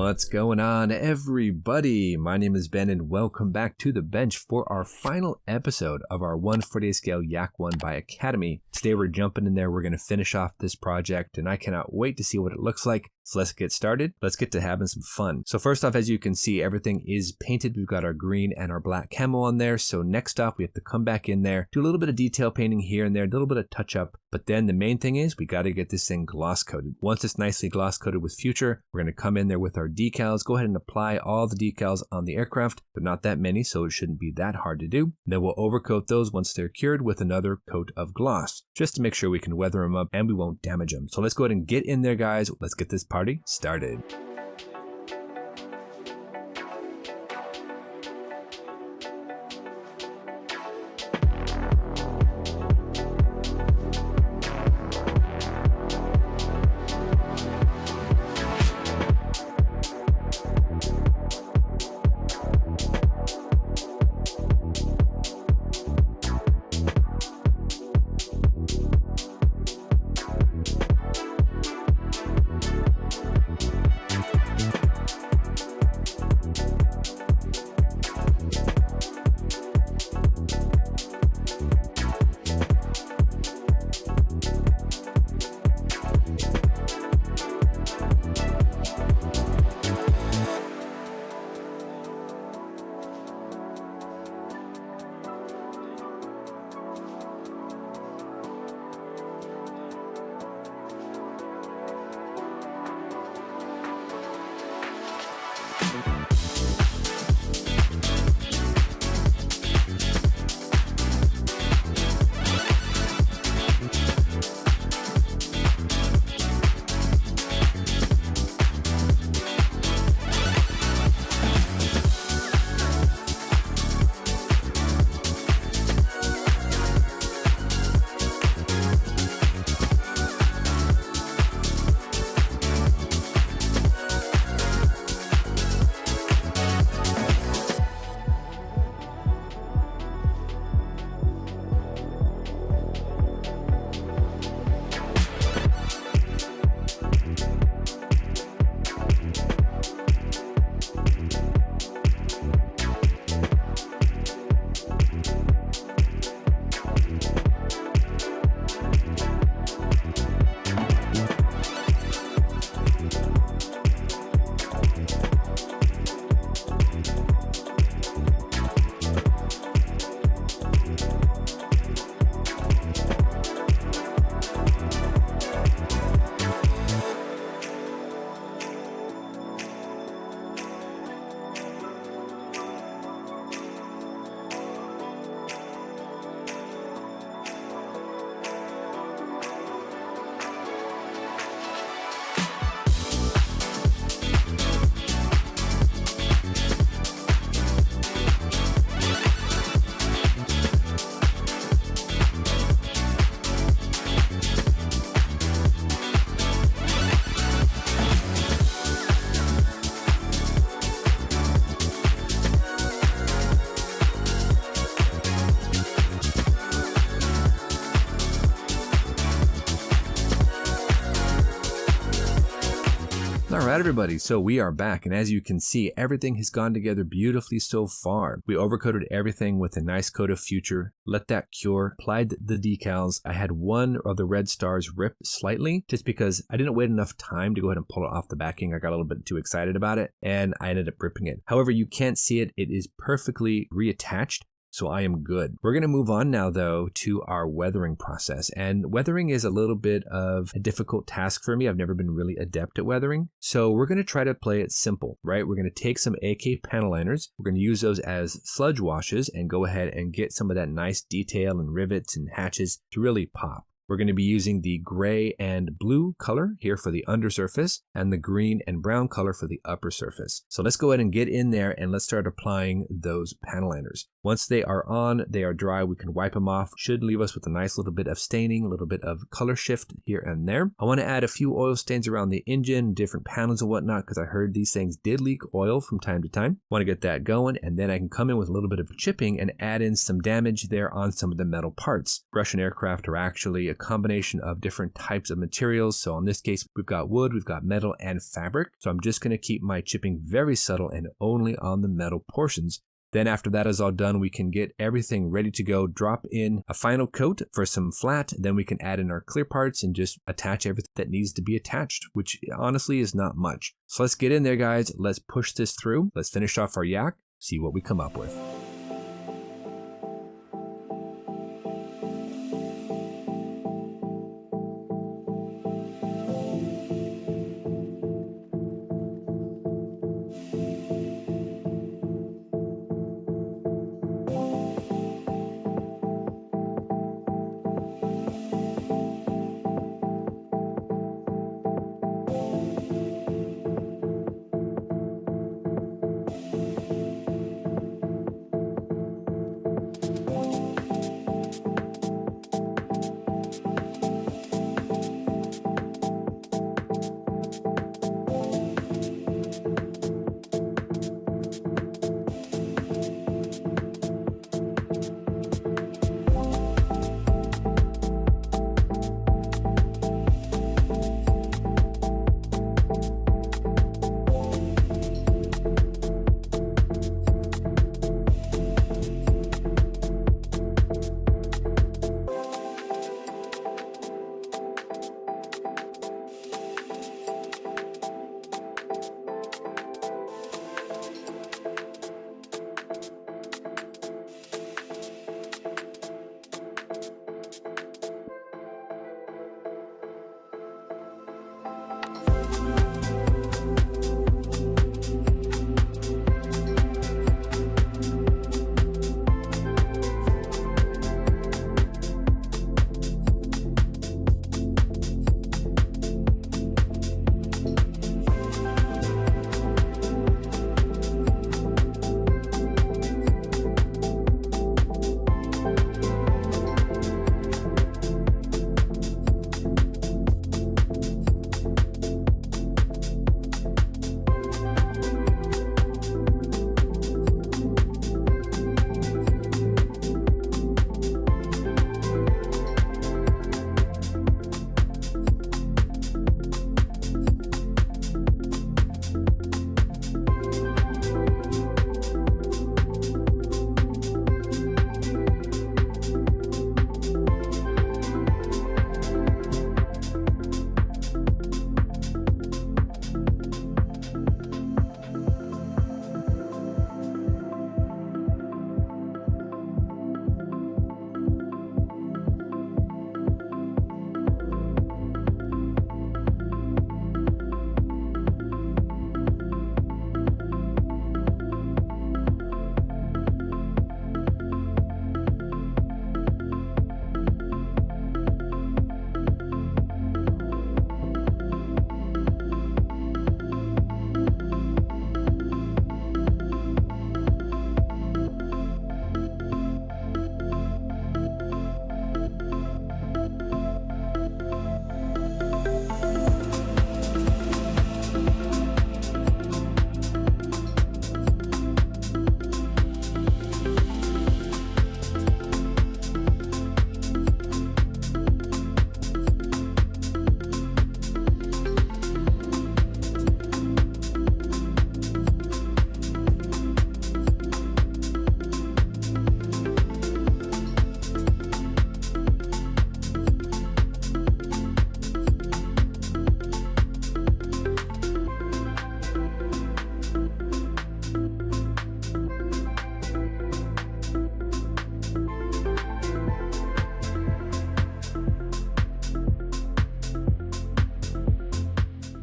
What's going on, everybody? My name is Ben and welcome back to the bench for our final episode of our 1/48 scale Yak-1 by Academy. Today we're jumping in there, we're going to finish off this project and I cannot wait to see what it looks like. So let's get started. Let's get to having some fun. So first off, as you can see, everything is painted. We've got our green and our black camo on there. So next off, we have to come back in there, do a little bit of detail painting here and there, a little bit of touch up. But then the main thing is we got to get this thing gloss coated. Once it's nicely gloss coated with Future, we're going to come in there with our decals, go ahead and apply all the decals on the aircraft, but not that many, so it shouldn't be that hard to do. And then we'll overcoat those once they're cured with another coat of gloss, just to make sure we can weather them up and we won't damage them. So let's go ahead and get in there, guys. Let's get this party started. Alright everybody, so we are back and as you can see, everything has gone together beautifully so far. We overcoated everything with a nice coat of Future, let that cure, applied the decals. I had one of the red stars rip slightly just because I didn't wait enough time to go ahead and pull it off the backing. I got a little bit too excited about it and I ended up ripping it. However, you can't see it, it is perfectly reattached. So I am good. We're going to move on now though to our weathering process, and weathering is a little bit of a difficult task for me. I've never been really adept at weathering. So we're going to try to play it simple, right? We're going to take some AK panel liners. We're going to use those as sludge washes and go ahead and get some of that nice detail and rivets and hatches to really pop. We're going to be using the gray and blue color here for the undersurface and the green and brown color for the upper surface. So let's go ahead and get in there and let's start applying those panel liners. Once they are on, they are dry, we can wipe them off. Should leave us with a nice little bit of staining, a little bit of color shift here and there. I want to add a few oil stains around the engine, different panels and whatnot, because I heard these things did leak oil from time to time. Want to get that going, and then I can come in with a little bit of chipping and add in some damage there on some of the metal parts. Russian aircraft are actually combination of different types of materials. So in this case, we've got wood, we've got metal and fabric. So I'm just going to keep my chipping very subtle and only on the metal portions. Then after that is all done, we can get everything ready to go, drop in a final coat for some flat, then we can add in our clear parts and just attach everything that needs to be attached, which honestly is not much. So let's get in there, guys. Let's push this through. Let's finish off our yak, see what we come up with.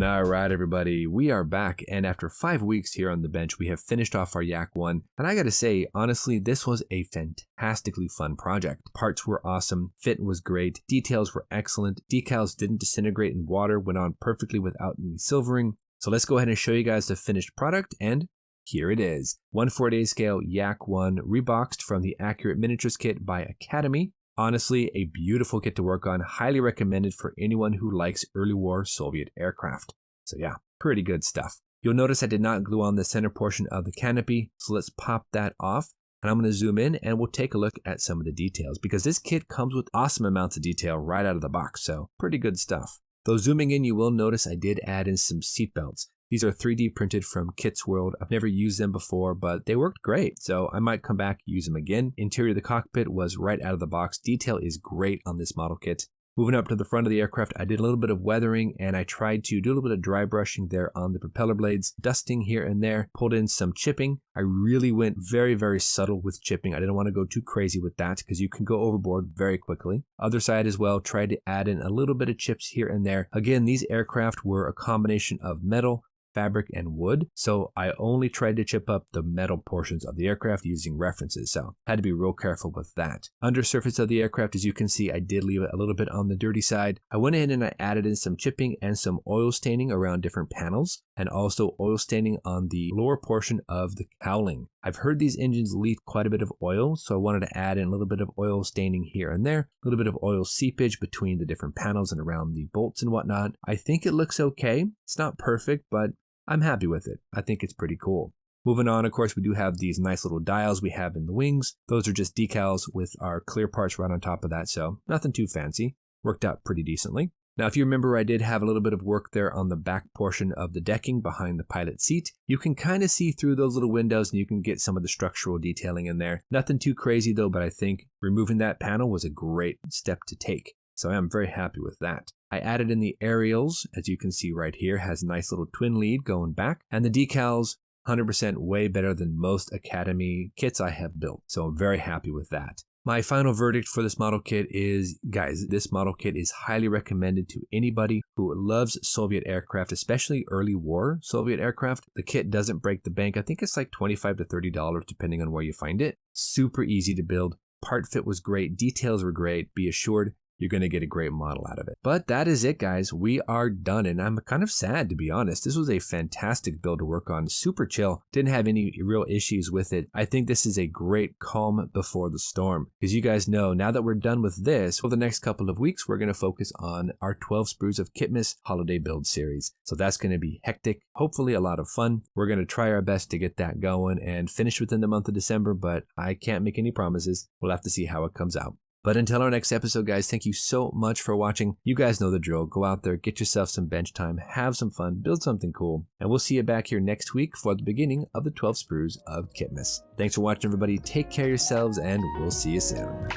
All right, everybody, we are back, and after 5 weeks here on the bench, we have finished off our Yak-1, and I gotta say, honestly, this was a fantastically fun project. Parts were awesome, fit was great, details were excellent, decals didn't disintegrate in water, went on perfectly without any silvering. So let's go ahead and show you guys the finished product, and here it is. 1/4 scale Yak-1, reboxed from the Accurate Miniatures kit by Academy. Honestly, a beautiful kit to work on, highly recommended for anyone who likes early war Soviet aircraft. So yeah, pretty good stuff. You'll notice I did not glue on the center portion of the canopy, so let's pop that off. And I'm going to zoom in and we'll take a look at some of the details because this kit comes with awesome amounts of detail right out of the box, so pretty good stuff. Though zooming in, you will notice I did add in some seat belts. These are 3D printed from Kit's World. I've never used them before, but they worked great, so I might come back and use them again. Interior of the cockpit was right out of the box. Detail is great on this model kit. Moving up to the front of the aircraft, I did a little bit of weathering and I tried to do a little bit of dry brushing there on the propeller blades, dusting here and there, pulled in some chipping. I really went very, very subtle with chipping. I didn't want to go too crazy with that because you can go overboard very quickly. Other side as well, tried to add in a little bit of chips here and there. Again, these aircraft were a combination of metal, fabric, and wood, so I only tried to chip up the metal portions of the aircraft using references, so had to be real careful with that. Undersurface of the aircraft, as you can see, I did leave it a little bit on the dirty side. I went in and I added in some chipping and some oil staining around different panels, and also oil staining on the lower portion of the cowling. I've heard these engines leak quite a bit of oil, so I wanted to add in a little bit of oil staining here and there, a little bit of oil seepage between the different panels and around the bolts and whatnot. I think it looks okay. It's not perfect, but I'm happy with it. I think it's pretty cool. Moving on, of course, we do have these nice little dials we have in the wings. Those are just decals with our clear parts right on top of that, so nothing too fancy. Worked out pretty decently. Now, if you remember, I did have a little bit of work there on the back portion of the decking behind the pilot seat. You can kind of see through those little windows and you can get some of the structural detailing in there. Nothing too crazy though, but I think removing that panel was a great step to take. So I am very happy with that. I added in the aerials, as you can see right here, has a nice little twin lead going back, and the decals 100% way better than most Academy kits I have built. So I'm very happy with that. My final verdict for this model kit is, guys, this model kit is highly recommended to anybody who loves Soviet aircraft, especially early war Soviet aircraft. The kit doesn't break the bank. I think it's like $25 to $30 depending on where you find it. Super easy to build. Part fit was great. Details were great. Be assured you're going to get a great model out of it. But that is it, guys. We are done, and I'm kind of sad, to be honest. This was a fantastic build to work on. Super chill. Didn't have any real issues with it. I think this is a great calm before the storm. Because you guys know, now that we're done with this, for the next couple of weeks, we're going to focus on our 12 Sprues of Kitmas holiday build series. So that's going to be hectic. Hopefully a lot of fun. We're going to try our best to get that going and finish within the month of December, but I can't make any promises. We'll have to see how it comes out. But until our next episode, guys, thank you so much for watching. You guys know the drill. Go out there, get yourself some bench time, have some fun, build something cool, and we'll see you back here next week for the beginning of the 12 Sprues of Kitmas. Thanks for watching, everybody. Take care of yourselves, and we'll see you soon.